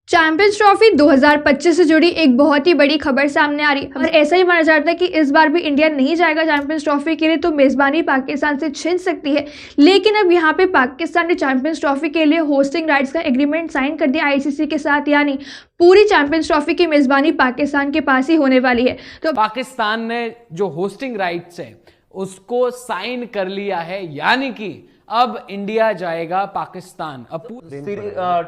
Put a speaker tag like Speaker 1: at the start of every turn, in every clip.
Speaker 1: Champions trophy 2025 से जुड़ी एक बहुत ही बड़ी खबर सामने आ रही है और ऐसा ही माना जाता है कि इस बार भी इंडिया नहीं जाएगा चैंपियंस ट्रॉफी के लिए, तो मेजबानी पाकिस्तान से छिन सकती है। लेकिन अब यहाँ पे पाकिस्तान ने चैंपियंस ट्रॉफी के लिए होस्टिंग राइट्स का एग्रीमेंट साइन कर दिया आईसीसी के साथ, यानी पूरी चैंपियंस ट्रॉफी की मेजबानी पाकिस्तान के पास ही होने वाली है। तो
Speaker 2: पाकिस्तान ने जो होस्टिंग राइट्स है उसको साइन कर लिया है, यानी कि अब इंडिया जाएगा पाकिस्तान। अब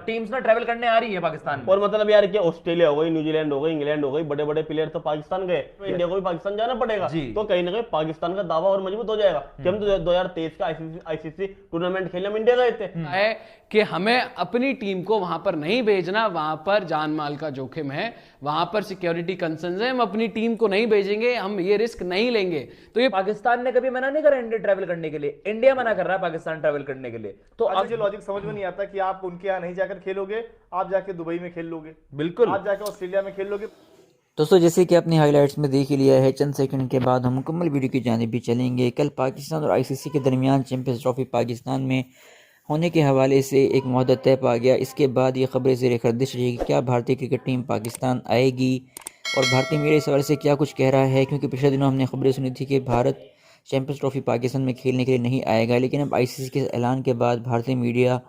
Speaker 3: टीम्स ना ट्रैवल करने आ रही है पाकिस्तान में।
Speaker 4: और मतलब यार क्या ऑस्ट्रेलिया हो गई, न्यूजीलैंड हो गई, इंग्लैंड हो गई, बड़े बड़े प्लेयर तो पाकिस्तान गए, इंडिया को भी पाकिस्तान जाना पड़ेगा। तो कहीं ना कहीं पाकिस्तान का दावा और मजबूत हो जाएगा कि हम तो 2023 का आईसीसी टूर्नामेंट खेलने हम इंडिया गए थे।
Speaker 2: है कि हमें अपनी टीम को वहां पर नहीं भेजना, वहां पर जान माल का जोखिम है, वहां पर सिक्योरिटी कंसर्न्स है, हम अपनी टीम को नहीं भेजेंगे, हम ये रिस्क नहीं लेंगे। तो ये
Speaker 3: पाकिस्तान ने कभी मना नहीं करा इंडिया ट्रैवल करने के लिए, इंडिया मना कर रहा है पाकिस्तान ट्रैवल करने के लिए।
Speaker 5: तो अब मुझे लॉजिक समझ में नहीं आता कि आप उनके यहाँ नहीं जाकर खेलोगे, आप जाके दुबई में खेल लोगे,
Speaker 3: बिल्कुल
Speaker 5: आप जाके ऑस्ट्रेलिया में खेल लोगे।
Speaker 6: दोस्तों, जैसे कि आपने हाइलाइट्स में देख ही लिया है, चंद सेकंड के बाद हम मुकम्मल वीडियो की जानिब भी चलेंगे। कल पाकिस्तान और आईसीसी के दरमियान चैंपियंस ट्रॉफी पाकिस्तान में होने के हवाले से एक मुहद्दत तय पा गया। इसके बाद ये खबरें ज़ेर गर्दिश रही कि क्या भारतीय क्रिकेट टीम पाकिस्तान आएगी और भारतीय मीडिया इस हवाले से क्या कुछ कह रहा है, क्योंकि पिछले दिनों हमने खबरें सुनी थी कि भारत चैंपियंस ट्रॉफी पाकिस्तान में खेलने के लिए नहीं आएगा। लेकिन अब आईसीसी के ऐलान के बाद भारतीय मीडिया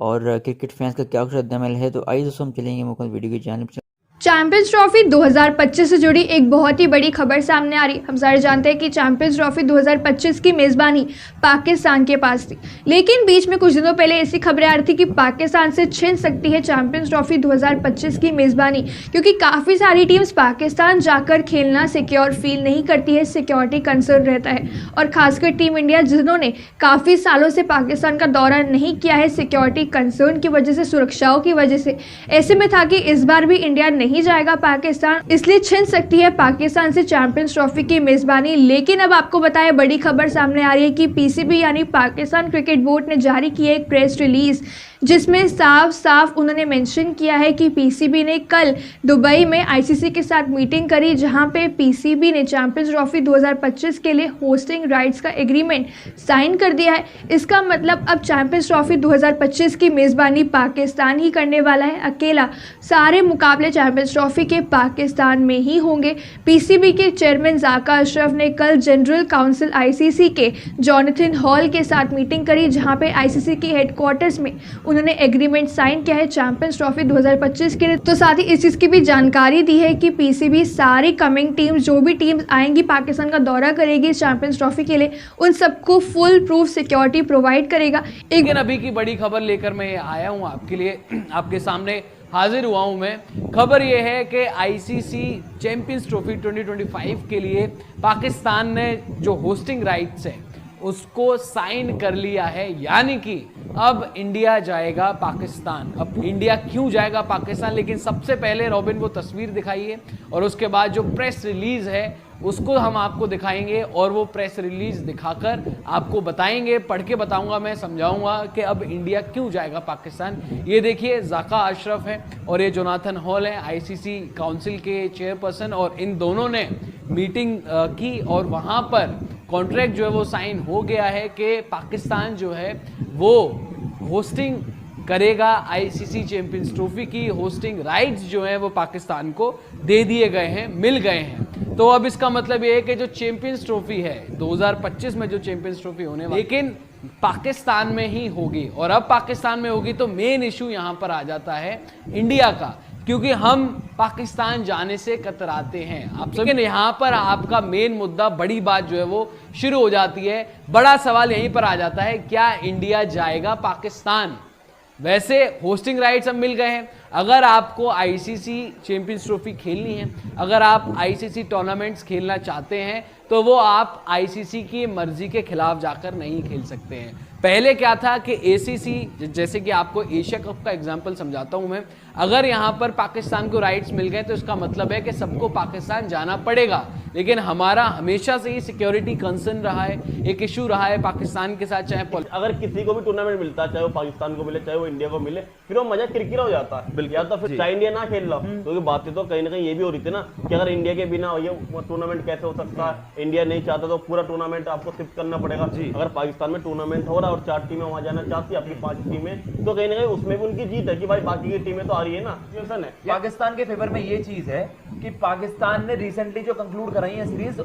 Speaker 6: और क्रिकेट फैंस का क्या कुछ रद्द-ए-अमल है, तो आइए दोस्तों हम चलेंगे मुकम्मल वीडियो की जानिब।
Speaker 1: चैंपियंस ट्रॉफी 2025 से जुड़ी एक बहुत ही बड़ी खबर सामने आ रही है। हम सारे जानते हैं कि चैंपियंस ट्रॉफी 2025 की मेजबानी पाकिस्तान के पास थी, लेकिन बीच में कुछ दिनों पहले ऐसी खबरें आ रही थी कि पाकिस्तान से छिन सकती है चैंपियंस ट्रॉफी 2025 की मेजबानी, क्योंकि काफ़ी सारी टीम्स पाकिस्तान जाकर खेलना सिक्योर फील नहीं करती है, सिक्योरिटी कंसर्न रहता है। और खासकर टीम इंडिया, जिन्होंने काफ़ी सालों से पाकिस्तान का दौरा नहीं किया है सिक्योरिटी कंसर्न की वजह से, सुरक्षाओं की वजह से, ऐसे में था कि इस बार भी इंडिया नहीं जाएगा पाकिस्तान, इसलिए छिन सकती है पाकिस्तान से चैंपियंस ट्रॉफी की मेजबानी। लेकिन अब आपको बताया बड़ी खबर सामने आ रही है कि पीसीबी यानी पाकिस्तान क्रिकेट बोर्ड ने जारी की है एक प्रेस रिलीज, जिसमें साफ साफ उन्होंने मेंशन किया है कि पीसीबी ने कल दुबई में आईसीसी के साथ मीटिंग करी, जहां पे पीसीबी ने चैंपियंस ट्रॉफी 2025 के लिए होस्टिंग राइट्स का एग्रीमेंट साइन कर दिया है। इसका मतलब अब चैंपियंस ट्रॉफी 2025 की मेजबानी पाकिस्तान ही करने वाला है अकेला। सारे मुकाबले चैंपियंस ट्रॉफी के पाकिस्तान में ही होंगे। पीसीबी के चेयरमैन जाका अशरफ ने कल जनरल काउंसिल आईसीसी के जॉनथन हॉल के साथ मीटिंग करी, जहां पे आईसीसी के हेडक्वार्टर्स में उन्होंने एग्रीमेंट साइन किया है चैंपियंस ट्रॉफी 2025 के लिए। तो साथ ही इस चीज़ की भी जानकारी दी है कि पीसीबी सारी कमिंग टीम्स, जो भी टीम्स आएंगी पाकिस्तान का दौरा करेगी चैंपियंस ट्रॉफी के लिए, उन सबको फुल प्रूफ सिक्योरिटी प्रोवाइड करेगा।
Speaker 2: लेकिन अभी की बड़ी खबर लेकर मैं आया हूं आपके लिए, आपके सामने हाजिर हुआ हूं मैं। खबर यह है कि आईसीसी चैंपियंस ट्रॉफी 2025 के लिए पाकिस्तान ने जो होस्टिंग राइट्स है उसको साइन कर लिया है, यानी कि अब इंडिया जाएगा पाकिस्तान। अब इंडिया क्यों जाएगा पाकिस्तान, लेकिन सबसे पहले रॉबिन वो तस्वीर दिखाइए और उसके बाद जो प्रेस रिलीज है उसको हम आपको दिखाएंगे और वो प्रेस रिलीज दिखाकर आपको बताएंगे, पढ़ के बताऊंगा, मैं समझाऊंगा कि अब इंडिया क्यों जाएगा पाकिस्तान। ये देखिए, जाका अशरफ है और ये जोनाथन हॉल है, आईसीसी काउंसिल के चेयरपर्सन, और इन दोनों ने मीटिंग की और वहाँ पर कॉन्ट्रैक्ट जो है वो साइन हो गया है कि पाकिस्तान जो है वो होस्टिंग करेगा आईसीसी चैंपियंस ट्रॉफी की। होस्टिंग राइट्स जो हैं वो पाकिस्तान को दे दिए गए हैं, मिल गए हैं। तो अब इसका मतलब ये है कि जो चैंपियंस ट्रॉफी है 2025 में, जो चैंपियंस ट्रॉफी होने वाली, लेकिन पाकिस्तान में ही होगी। और अब पाकिस्तान में होगी तो मेन इशू यहाँ पर आ जाता है इंडिया का, क्योंकि हम पाकिस्तान जाने से कतराते हैं आप सब। लेकिन यहाँ पर आपका मेन मुद्दा, बड़ी बात जो है वो शुरू हो जाती है। बड़ा सवाल यहीं पर आ जाता है, क्या इंडिया जाएगा पाकिस्तान? वैसे होस्टिंग राइट्स अब मिल गए हैं। अगर आपको आईसीसी चैंपियंस ट्रॉफी खेलनी है, अगर आप आईसीसी टूर्नामेंट्स खेलना चाहते हैं, तो वो आप आईसीसी की मर्जी के खिलाफ जाकर नहीं खेल सकते हैं। पहले क्या था कि एसीसी, जैसे कि आपको एशिया कप का एग्जांपल समझाता हूं मैं, अगर यहां पर पाकिस्तान को राइट्स मिल गए तो इसका मतलब है कि सबको पाकिस्तान जाना पड़ेगा। लेकिन हमारा हमेशा से ही सिक्योरिटी कंसर्न रहा है, एक इशू रहा है पाकिस्तान के साथ। चाहे
Speaker 4: अगर किसी को भी टूर्नामेंट मिलता है, चाहे वो पाकिस्तान को मिले चाहे वो इंडिया को मिले, फिर वो मजा किरकिरा हो जाता है। या तो फिर चाहे इंडिया ना खेल रहा, क्योंकि बातें तो कहीं ना कहीं ये भी हो रही थी ना कि अगर इंडिया के बिना ये टूर्नामेंट कैसे हो सकता है, इंडिया नहीं चाहता तो पूरा टूर्नामेंट आपको शिफ्ट करना पड़ेगा। अगर पाकिस्तान में टूर्नामेंट हो रहा और 4 टीमें वहां जाना चाहती है, आपकी 5 टीमें, तो कहीं ना कहीं उसमें भी उनकी जीत है कि भाई बाकी की टीमें तो आ रही है ना, सिचुएशन है।
Speaker 3: पाकिस्तान के फेवर में ये चीज है कि पाकिस्तान ने रिसेंटली जो कंक्लूड कराई है सीरीज,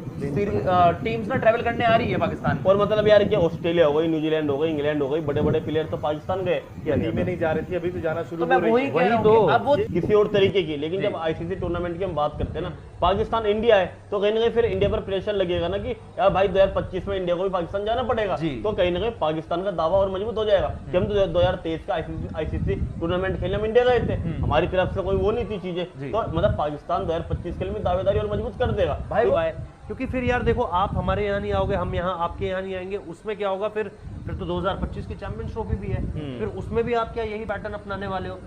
Speaker 3: टीम्स ना ट्रैवल करने आ रही है पाकिस्तान।
Speaker 4: और मतलब यार क्या ऑस्ट्रेलिया हो गई, न्यूजीलैंड हो गई, इंग्लैंड हो गई, बड़े बड़े प्लेयर तो पाकिस्तान गए,
Speaker 5: टीमें नहीं जा रही थी, अभी तो जाना शुरू
Speaker 3: तो मैं
Speaker 5: हो रही
Speaker 3: वही
Speaker 5: है।
Speaker 3: कह रहा हूं कि अब वो
Speaker 4: किसी और तरीके की। लेकिन जब आईसीसी टूर्नामेंट की हम बात करते हैं ना, पाकिस्तान इंडिया है, तो कहीं ना कहीं फिर इंडिया पर प्रेशर लगेगा ना कि यार भाई 2025 में इंडिया को भी पाकिस्तान जाना पड़ेगा, तो कहीं ना कहीं पाकिस्तान का दावा और मजबूत हो जाएगा कि हम तो 2023 का आईसीसी टूर्नामेंट खेलने में इंडिया गए थे, हमारी तरफ से कोई वो नहीं थी चीजें, तो मतलब पाकिस्तान 2025 के लिए भी दावेदारी और मजबूत कर देगा
Speaker 3: भाई
Speaker 7: क्योंकि फिर यार देखो, आप हमारे यहाँ नहीं आओगे, हम यहाँ आपके यहाँ नहीं आएंगे, उसमें क्या होगा फिर तो 2025 की चैंपियंस ट्रॉफी भी है, फिर उसमें भी आप क्या यही पैटर्न अपनाने वाले हो?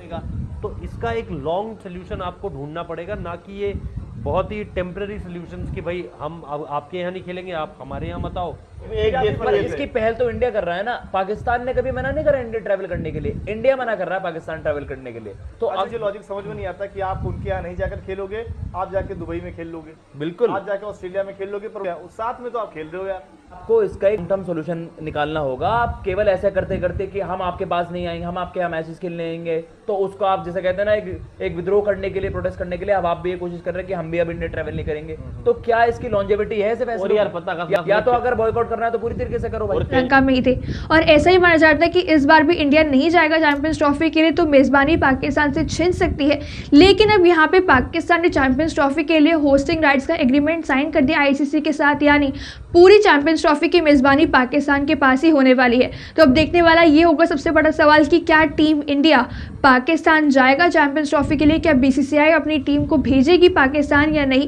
Speaker 7: तो इसका एक लॉन्ग सोल्यूशन आपको ढूंढना पड़ेगा, ना कि ये बहुत ही टेम्पररी सोल्यूशंस कि भाई हम अब आपके यहाँ नहीं खेलेंगे, आप हमारे यहाँ मत आओ।
Speaker 4: एक देश पर
Speaker 3: इसकी पहल तो इंडिया कर रहा है ना, पाकिस्तान ने कभी मना नहीं करा इंडिया ट्रैवल करने के लिए, इंडिया मना कर रहा है पाकिस्तान ट्रैवल करने के लिए। तो
Speaker 5: अब मुझे लॉजिक समझ में नहीं आता कि आप उनके यहाँ नहीं जाकर खेलोगे, आप जाके दुबई में खेल लोगे,
Speaker 3: बिल्कुल
Speaker 5: आप जाके ऑस्ट्रेलिया में खेल लोगे, पर उस साथ में तो आप खेल रहे हो यार।
Speaker 3: आपको इसका एक टर्म सॉल्यूशन निकालना होगा। आप केवल ऐसा करते करते कि हम आपके पास नहीं आएंगे, हम आपके यहाँ मैचेस खेलने आएंगे, तो उसको आप जैसे कहते हैं ना एक विद्रोह करने के लिए, प्रोटेस्ट करने के लिए अब आप भी ये कोशिश कर रहे हैं कि हम भी अब इंडिया ट्रैवल नहीं करेंगे, तो क्या इसकी लॉन्जेविटी है? सिर्फ
Speaker 4: और यार पता
Speaker 3: या तो अगर बॉयकॉट करना है तो पूरी तरीके से करो भाई।
Speaker 1: श्रीलंका में ही थे और ऐसा ही माना जाता है कि इस बार भी इंडिया नहीं जाएगा चैंपियंस ट्रॉफी के लिए, तो मेजबानी पाकिस्तान से छिन सकती है। लेकिन अब यहाँ पे पाकिस्तान ने चैंपियंस ट्रॉफी के लिए होस्टिंग राइट्स का एग्रीमेंट साइन कर दिया आईसीसी के साथ, यानी पूरी चैंपियंस ट्रॉफी की मेजबानी पाकिस्तान के पास ही होने वाली है। तो अब देखने वाला ये होगा सबसे बड़ा सवाल कि क्या टीम इंडिया पाकिस्तान जाएगा चैंपियंस ट्रॉफी के लिए, क्या बीसीसीआई अपनी टीम को भेजेगी पाकिस्तान या नहीं।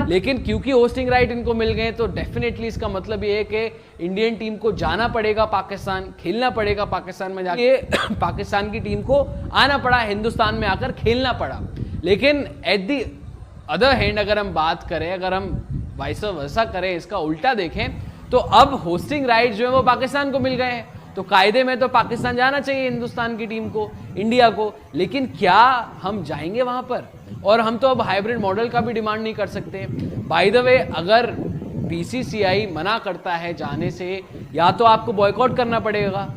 Speaker 2: लेकिन क्योंकि होस्टिंग राइट इनको मिल गए तो डेफिनेटली इसका मतलब ये है कि इंडियन टीम को जाना पड़ेगा पाकिस्तान, खेलना पड़ेगा पाकिस्तान में जाके। पाकिस्तान की टीम को आना पड़ा, हिंदुस्तान में आकर खेलना पड़ा। लेकिन एट दी अदर हैंड अगर हम बात करें, अगर हम वाइस वर्सा करें, इसका उल्टा देखें, तो अब होस्टिंग राइट जो है वो पाकिस्तान को मिल गए हैं, तो कायदे में तो पाकिस्तान जाना चाहिए हिंदुस्तान की टीम को, इंडिया को। लेकिन क्या हम जाएंगे वहां पर? और हम तो अब हाइब्रिड मॉडल का भी डिमांड नहीं कर सकते। बाय द वे, अगर बीसीसीआई मना करता है जाने से, या तो आपको बॉयकॉट करना पड़ेगा,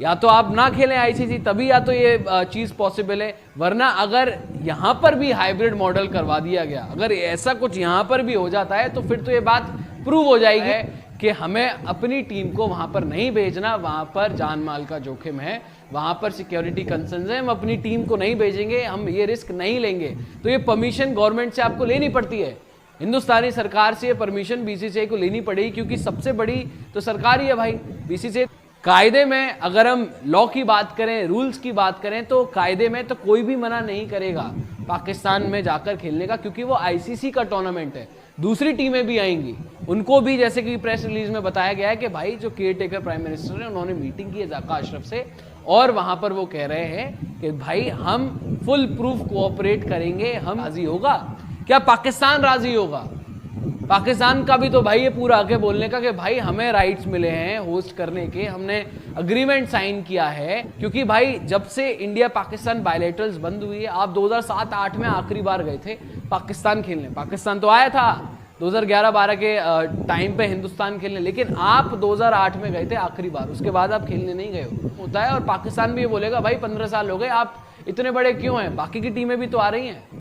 Speaker 2: या तो आप ना खेलें आईसीसी, तभी या तो ये चीज पॉसिबल है। वरना अगर यहां पर भी हाइब्रिड मॉडल करवा दिया गया, अगर ऐसा कुछ यहां पर भी हो जाता है, तो फिर तो ये बात प्रूव हो जाएगी कि हमें अपनी टीम को वहां पर नहीं भेजना, वहां पर जान माल का जोखिम है, वहां पर सिक्योरिटी कंसर्न्स है, हम अपनी टीम को नहीं भेजेंगे, हम ये रिस्क नहीं लेंगे। तो ये परमिशन गवर्नमेंट से आपको लेनी पड़ती है, हिंदुस्तानी सरकार से ये परमिशन बीसीसीआई को लेनी पड़ेगी, क्योंकि सबसे बड़ी तो सरकार ही है भाई, बीसीसीआई। कायदे में अगर हम लॉ की बात करें, रूल्स की बात करें, तो कायदे में तो कोई भी मना नहीं करेगा पाकिस्तान में जाकर खेलने का, क्योंकि वो आईसीसी का टूर्नामेंट है। दूसरी टीमें भी आएंगी, उनको भी, जैसे कि प्रेस रिलीज में बताया गया है कि भाई जो केयर टेकर प्राइम मिनिस्टर है, उन्होंने मीटिंग की है ज़ाका अशरफ से, और वहां पर वो कह रहे हैं कि भाई हम फुल प्रूफ कोऑपरेट करेंगे, हम राजी होगा। क्या पाकिस्तान राजी होगा? पाकिस्तान का भी तो भाई ये पूरा आके बोलने का कि भाई हमें राइट्स मिले हैं होस्ट करने के, हमने अग्रीमेंट साइन किया है। क्योंकि भाई जब से इंडिया पाकिस्तान बायलैटरल्स बंद हुई है, आप 2007-8 में आखिरी बार गए थे पाकिस्तान खेलने, पाकिस्तान तो आया था 2011-12 के टाइम पे हिंदुस्तान खेलने, लेकिन आप 2008 में गए थे आखिरी बार, उसके बाद आप खेलने नहीं गए होता है। और पाकिस्तान भी ये बोलेगा भाई 15 साल हो गए, आप इतने बड़े क्यों हैं? बाकी की टीमें भी तो आ रही हैं।